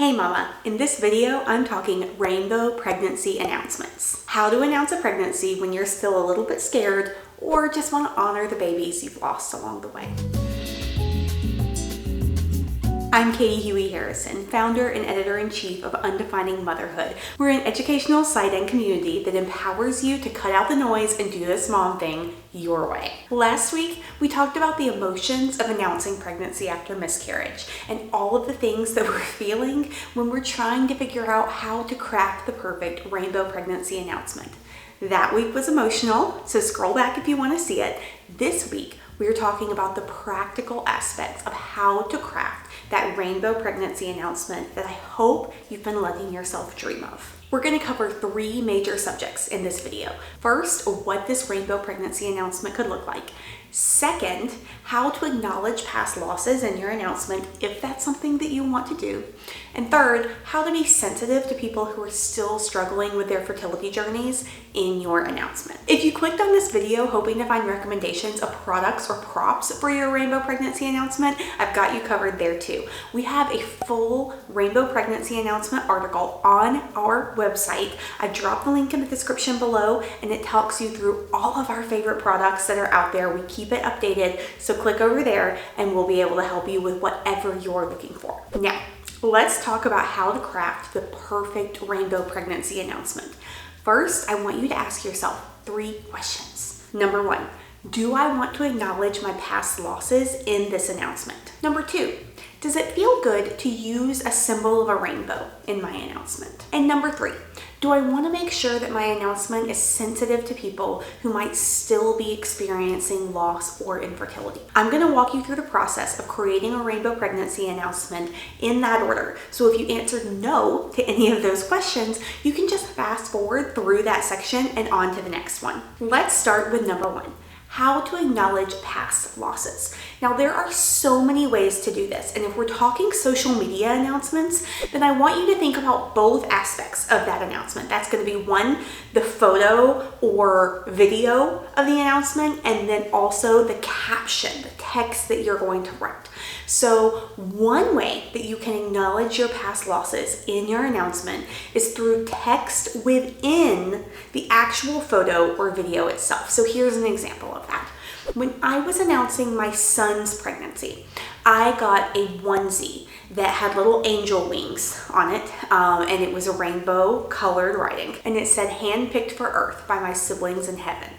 Hey mama, in this video I'm talking rainbow pregnancy announcements. How to announce a pregnancy when you're still a little bit scared or just want to honor the babies you've lost along the way. I'm Katie Huey Harrison, founder and editor-in-chief of Undefining Motherhood. We're an educational site and community that empowers you to cut out the noise and do this mom thing your way. Last week, we talked about the emotions of announcing pregnancy after miscarriage and all of the things that we're feeling when we're trying to figure out how to craft the perfect rainbow pregnancy announcement. That week was emotional, so scroll back if you want to see it. This week, we're talking about the practical aspects of how to craft that rainbow pregnancy announcement that I hope you've been letting yourself dream of. We're going to cover three major subjects in this video. First, what this rainbow pregnancy announcement could look like. Second, how to acknowledge past losses in your announcement if that's something that you want to do. And third, how to be sensitive to people who are still struggling with their fertility journeys in your announcement. If you clicked on this video hoping to find recommendations of products or props for your rainbow pregnancy announcement, I've got you covered there too. We have a full rainbow pregnancy announcement article on our website. I dropped the link in the description below and it talks you through all of our favorite products that are out there. We keep it updated, so click over there and we'll be able to help you with whatever you're looking for. Now, let's talk about how to craft the perfect rainbow pregnancy announcement. First, I want you to ask yourself three questions. Number one, do I want to acknowledge my past losses in this announcement? Number two, does it feel good to use a symbol of a rainbow in my announcement? And number three, do I want to make sure that my announcement is sensitive to people who might still be experiencing loss or infertility? I'm going to walk you through the process of creating a rainbow pregnancy announcement in that order. So if you answered no to any of those questions, you can just fast forward through that section and on to the next one. Let's start with number one. How to acknowledge past losses. Now, there are so many ways to do this, and if we're talking social media announcements, then I want you to think about both aspects of that announcement. That's going to be one, the photo or video of the announcement, and then also the caption, the text that you're going to write. So one way that you can acknowledge your past losses in your announcement is through text within the actual photo or video itself. So here's an example of that. When I was announcing my son's pregnancy, I got a onesie that had little angel wings on it, and it was a rainbow colored writing, and it said "Handpicked for Earth by my siblings in heaven."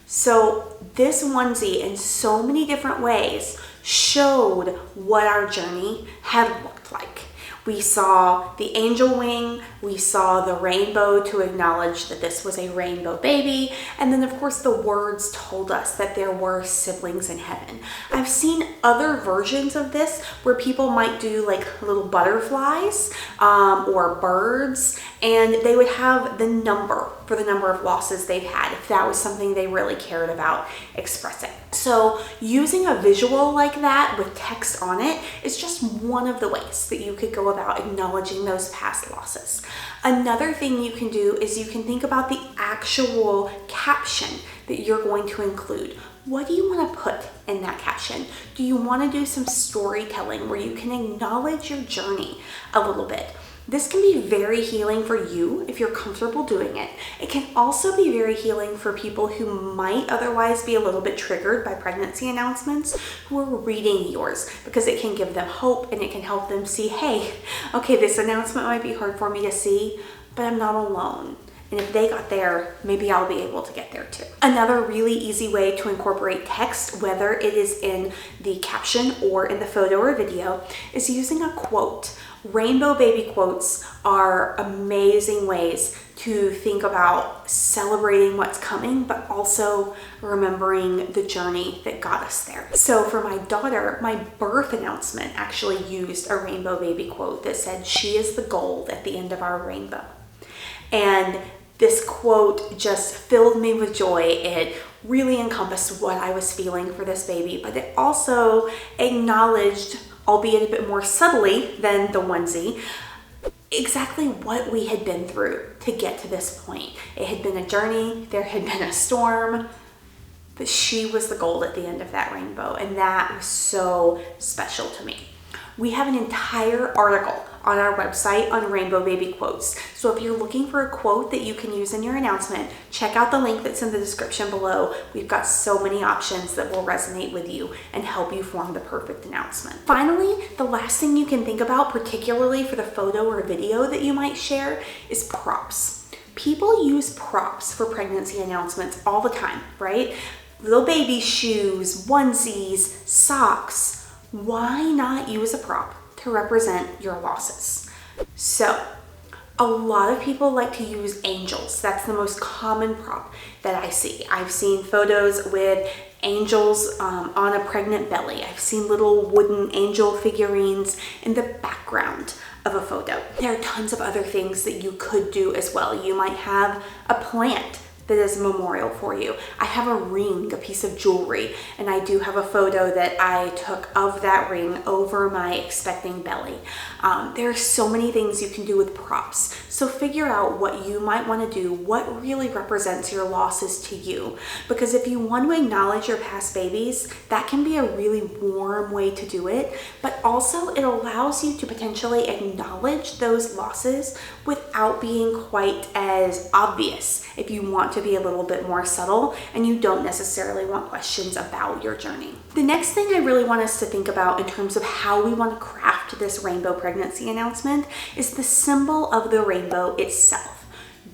So this onesie in so many different ways showed what our journey had looked like. We saw the angel wing, we saw the rainbow to acknowledge that this was a rainbow baby, and then of course the words told us that there were siblings in heaven. I've seen other versions of this where people might do like little butterflies or birds, and they would have the number for the number of losses they've had if that was something they really cared about expressing. So using a visual like that with text on it is just one of the ways that you could go about acknowledging those past losses. Another thing you can do is you can think about the actual caption that you're going to include. What do you want to put in that caption? Do you want to do some storytelling where you can acknowledge your journey a little bit? This can be very healing for you if you're comfortable doing it. It can also be very healing for people who might otherwise be a little bit triggered by pregnancy announcements who are reading yours, because it can give them hope and it can help them see, hey, okay, this announcement might be hard for me to see, but I'm not alone. And if they got there, maybe I'll be able to get there too. Another really easy way to incorporate text, whether it is in the caption or in the photo or video, is using a quote. Rainbow baby quotes are amazing ways to think about celebrating what's coming, but also remembering the journey that got us there. So for my daughter, my birth announcement actually used a rainbow baby quote that said, "She is the gold at the end of our rainbow." And this quote just filled me with joy. It really encompassed what I was feeling for this baby, but it also acknowledged, albeit a bit more subtly than the onesie, exactly what we had been through to get to this point. It had been a journey, there had been a storm, but she was the gold at the end of that rainbow, and that was so special to me. We have an entire article on our website on Rainbow Baby quotes. So if you're looking for a quote that you can use in your announcement, check out the link that's in the description below. We've got so many options that will resonate with you and help you form the perfect announcement. Finally, the last thing you can think about, particularly for the photo or video that you might share, is props. People use props for pregnancy announcements all the time, right? Little baby shoes, onesies, socks. Why not use a prop to represent your losses? So, a lot of people like to use angels. That's the most common prop that I see. I've seen photos with angels on a pregnant belly. I've seen little wooden angel figurines in the background of a photo. There are tons of other things that you could do as well. You might have a plant that is a memorial for you. I have a ring, a piece of jewelry, and I do have a photo that I took of that ring over my expecting belly. There are so many things you can do with props. So figure out what you might want to do, what really represents your losses to you. Because if you want to acknowledge your past babies, that can be a really warm way to do it, but also it allows you to potentially acknowledge those losses without being quite as obvious if you want to be a little bit more subtle and you don't necessarily want questions about your journey. The next thing I really want us to think about in terms of how we want to craft this rainbow pregnancy announcement is the symbol of the rainbow itself.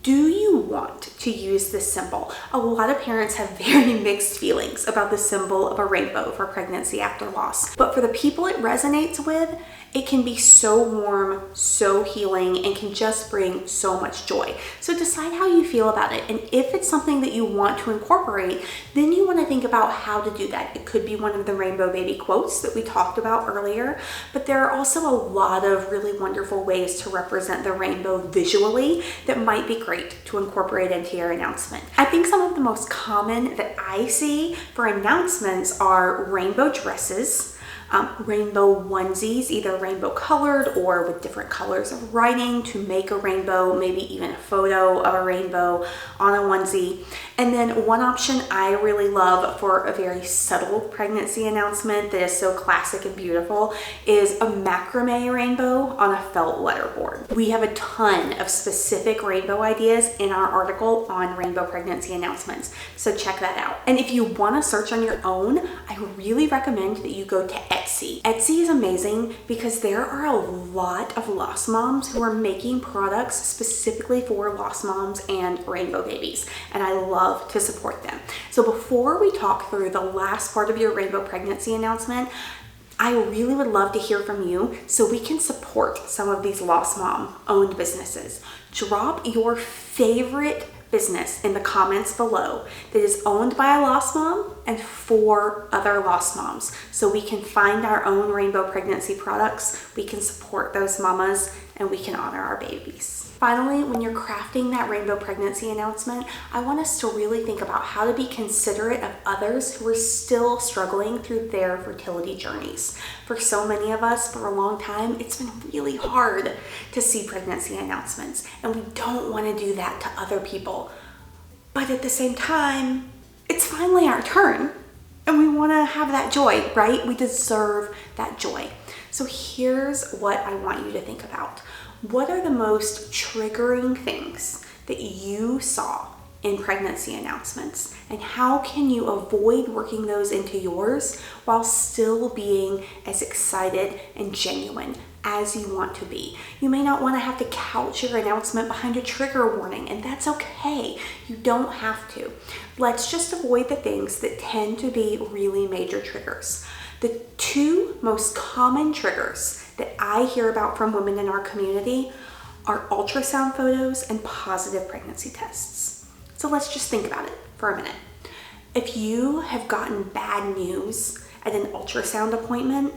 Do you want to use this symbol? A lot of parents have very mixed feelings about the symbol of a rainbow for pregnancy after loss. But for the people it resonates with, it can be so warm, so healing, and can just bring so much joy. So decide how you feel about it. And if it's something that you want to incorporate, then you want to think about how to do that. It could be one of the Rainbow Baby quotes that we talked about earlier, but there are also a lot of really wonderful ways to represent the rainbow visually that might be great to incorporate into your announcement. I think some of the most common that I see for announcements are rainbow dresses, rainbow onesies, either rainbow colored or with different colors of writing to make a rainbow, maybe even a photo of a rainbow on a onesie. And then one option I really love for a very subtle pregnancy announcement that is so classic and beautiful is a macrame rainbow on a felt letterboard. We have a ton of specific rainbow ideas in our article on rainbow pregnancy announcements, so check that out. And if you want to search on your own, I really recommend that you go to Etsy. Etsy is amazing because there are a lot of lost moms who are making products specifically for lost moms and rainbow babies, and I love to support them. So before we talk through the last part of your rainbow pregnancy announcement, I really would love to hear from you so we can support some of these lost mom owned businesses. Drop your favorite business in the comments below that is owned by a lost mom and for other lost moms, so we can find our own rainbow pregnancy products, we can support those mamas, and we can honor our babies. Finally, when you're crafting that rainbow pregnancy announcement, I want us to really think about how to be considerate of others who are still struggling through their fertility journeys. For so many of us, for a long time, it's been really hard to see pregnancy announcements, and we don't want to do that to other people. But at the same time, it's finally our turn, and we want to have that joy, right? We deserve that joy. So here's what I want you to think about. What are the most triggering things that you saw in pregnancy announcements, and how can you avoid working those into yours while still being as excited and genuine as you want to be? You may not want to have to couch your announcement behind a trigger warning, and that's okay. You don't have to. Let's just avoid the things that tend to be really major triggers. The two most common triggers that I hear about from women in our community are ultrasound photos and positive pregnancy tests. So let's just think about it for a minute. If you have gotten bad news at an ultrasound appointment,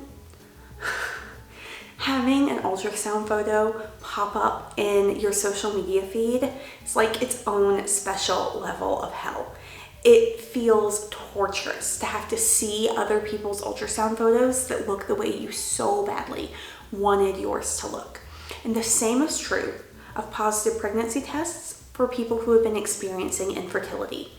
having an ultrasound photo pop up in your social media feed is like its own special level of hell. It feels torturous to have to see other people's ultrasound photos that look the way you so badly wanted yours to look. And the same is true of positive pregnancy tests for people who have been experiencing infertility.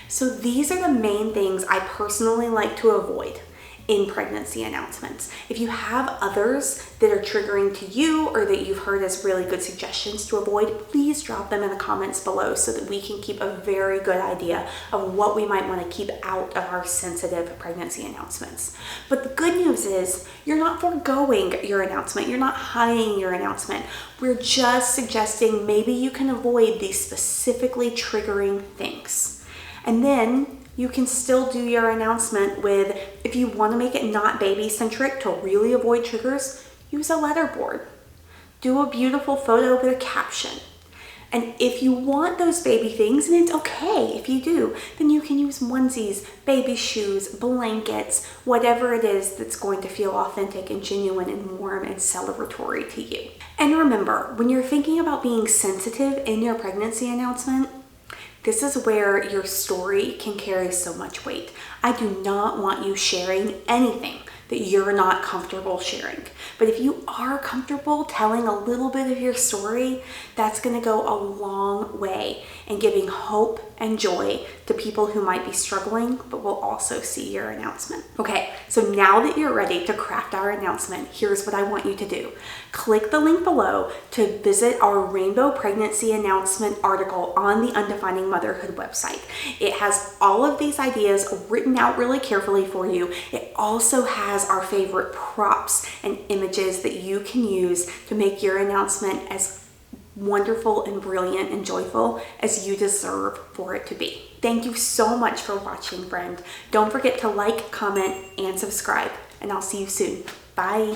So these are the main things I personally like to avoid in pregnancy announcements. If you have others that are triggering to you or that you've heard as really good suggestions to avoid, please drop them in the comments below so that we can keep a very good idea of what we might want to keep out of our sensitive pregnancy announcements. But the good news is you're not foregoing your announcement. You're not hiding your announcement. We're just suggesting maybe you can avoid these specifically triggering things. And then you can still do your announcement with, if you want to make it not baby-centric to really avoid triggers, use a letterboard. Do a beautiful photo with a caption. And if you want those baby things, and it's okay if you do, then you can use onesies, baby shoes, blankets, whatever it is that's going to feel authentic and genuine and warm and celebratory to you. And remember, when you're thinking about being sensitive in your pregnancy announcement, this is where your story can carry so much weight. I do not want you sharing anything that you're not comfortable sharing. But if you are comfortable telling a little bit of your story, that's gonna go a long way in giving hope and joy to people who might be struggling, but will also see your announcement. Okay, so now that you're ready to craft our announcement, here's what I want you to do. Click the link below to visit our Rainbow Pregnancy Announcement article on the Undefining Motherhood website. It has all of these ideas written out really carefully for you. It also has our favorite props and images that you can use to make your announcement as wonderful and brilliant and joyful as you deserve for it to be. Thank you so much for watching, friend. Don't forget to like, comment, and subscribe, and I'll see you soon. Bye.